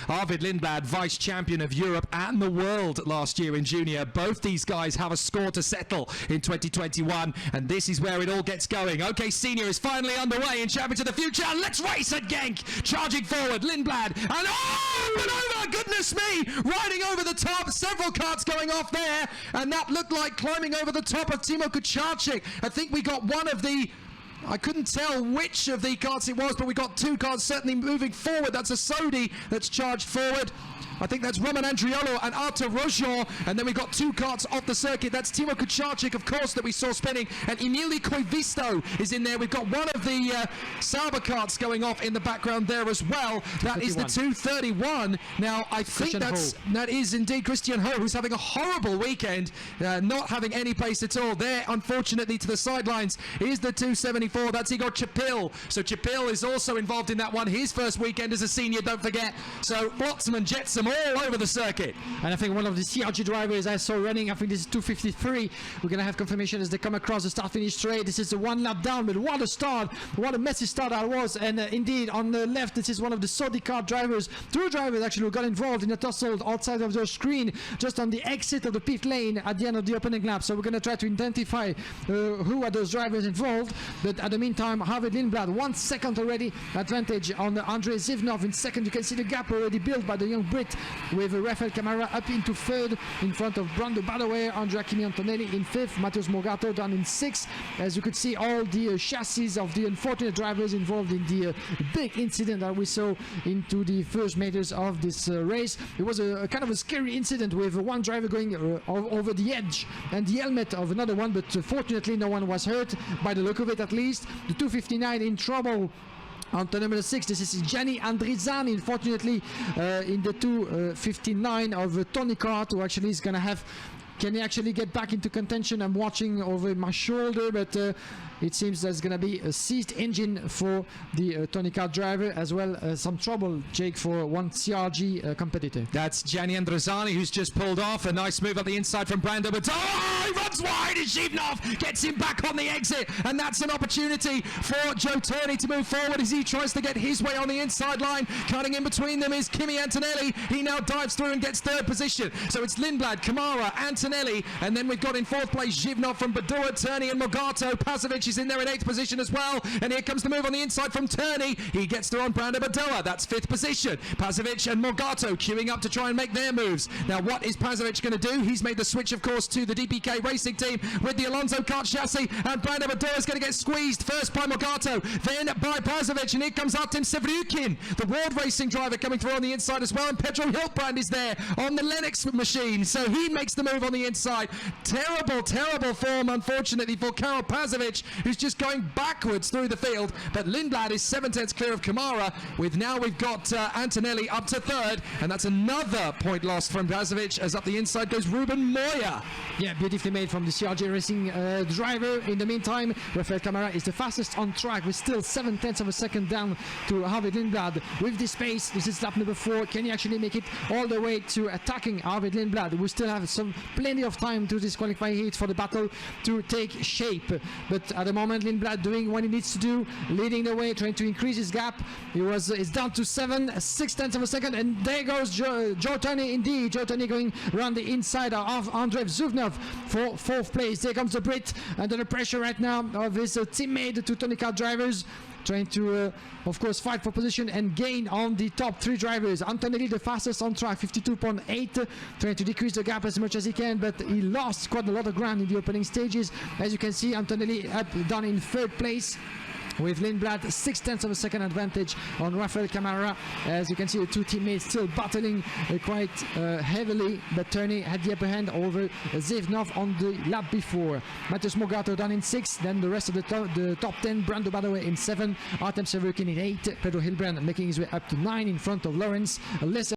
Arvid Lindblad, vice champion of Europe and the world last year in junior. Both these guys have a score to settle in 2021, and this is where it all gets going. Okay, senior is finally underway in Champions of the Future. Let's race at Genk. Charging forward, Lindblad, and over, goodness me, riding over the top. Several karts going off there, and that looked like climbing over the top of Timo Kucharczyk. I think we got one of the, I couldn't tell which of the karts it was, but we got two karts certainly moving forward. That's a Sodi that's charged forward. I think that's Roman Andriolo and Arthur Rojon, and then we got two karts off the circuit. That's Timo Kucharczyk, of course, that we saw spinning, and Emili Koivisto is in there. We've got one of the Sauber karts going off in the background there as well. That 31. Is the 231. Now, I think that is indeed Christian Ho, who's having a horrible weekend, not having any pace at all. There, unfortunately, to the sidelines is the 274. That's Igor Chapil. So Chapil is also involved in that one. His first weekend as a senior, don't forget. So Flotsam and Jetsam all over the circuit. And I think one of the CRG drivers I saw running, I think this is 253. We're going to have confirmation as they come across the start-finish straight. This is the one lap down, but what a start. What a messy start that was. And indeed, on the left, this is one of the Saudi kart drivers. Two drivers actually who got involved in a tussle outside of their screen, just on the exit of the pit lane at the end of the opening lap. So we're going to try to identify who are those drivers involved. But at the meantime, Arvid Lindblad, 1 second already advantage on Andrei Zivnov in second. You can see the gap already built by the young Brit, with Rafael Camara up into third in front of Brando Badaway, Andrea Kimi Antonelli in fifth, Matheus Morgato down in sixth. As you could see, all the chassis of the unfortunate drivers involved in the big incident that we saw into the first meters of this race. It was a kind of a scary incident with one driver going over the edge and the helmet of another one, but fortunately no one was hurt, by the look of it at least. The 259 in trouble. On turn number 6, this is Gianni Andrizzani, unfortunately, in the 259 of Tony KART, who actually is going to have, can he actually get back into contention? I'm watching over my shoulder, but it seems there's going to be a seized engine for the Tony KART driver, as well as some trouble, Jake, for one CRG competitor. That's Gianni Andrizzani, who's just pulled off. A nice move up the inside from Brando, but he runs wide, and Zivnov gets him back on the exit, and that's an opportunity for Joe Turney to move forward as he tries to get his way on the inside line. Cutting in between them is Kimi Antonelli. He now dives through and gets third position. So it's Lindblad, Kamara, Antonelli, and then we've got in fourth place Zivnov from Badua, Turney and Morgato. Pazovic is in there in 8th position as well, and here comes the move on the inside from Turney. He gets through on Brando Badua. That's 5th position. Pazovic and Morgato queuing up to try and make their moves. Now, what is Pazovic going to do? He's made the switch, of course, to the DPK Racing team with the Alonso kart chassis, and Brando Badua is going to get squeezed first by Morgato, then by Pazovic, and here comes Artem Sevrukin, the World Racing driver, coming through on the inside as well, and Pedro Hiltbrand is there on the Lennox machine, so he makes the move on the inside. Terrible, terrible form, unfortunately, for Karol Pazovic, who's just going backwards through the field, but Lindblad is 7/10 clear of Kamara, with now we've got Antonelli up to third, and that's another point lost from Pazovic, as up the inside goes Ruben Moya. Yeah, beautifully made from the CRG Racing driver. In the meantime, Rafael Camara is the fastest on track, with still 7/10 of a second down to Arvid Lindblad. With this pace, this is lap number 4. Can he actually make it all the way to attacking Arvid Lindblad? We still have plenty of time to this qualifying heat for the battle to take shape. But at the moment, Lindblad doing what he needs to do, leading the way, trying to increase his gap. It's down to 6/10 of a second, and there goes Joe Turney. Indeed, Joe Turney going around the inside of Andrei Zivnov for 4th place. There comes the Brit under the pressure right now of his teammate, the two Tony KART drivers, trying to, of course, fight for position and gain on the top 3 drivers. Antonelli, the fastest on track, 52.8, trying to decrease the gap as much as he can, but he lost quite a lot of ground in the opening stages. As you can see, Antonelli down in 3rd place, with Lindblad 6/10 of a second advantage on Rafael Camara. As you can see, the two teammates still battling quite heavily, but Turney had the upper hand over Zivnov on the lap before. Matheus Morgato down in 6th, then the rest of the top 10, Brando Badaway in 7, Artem Sevrukin in 8, Pedro Hilbrand making his way up to 9 in front of Lawrence, less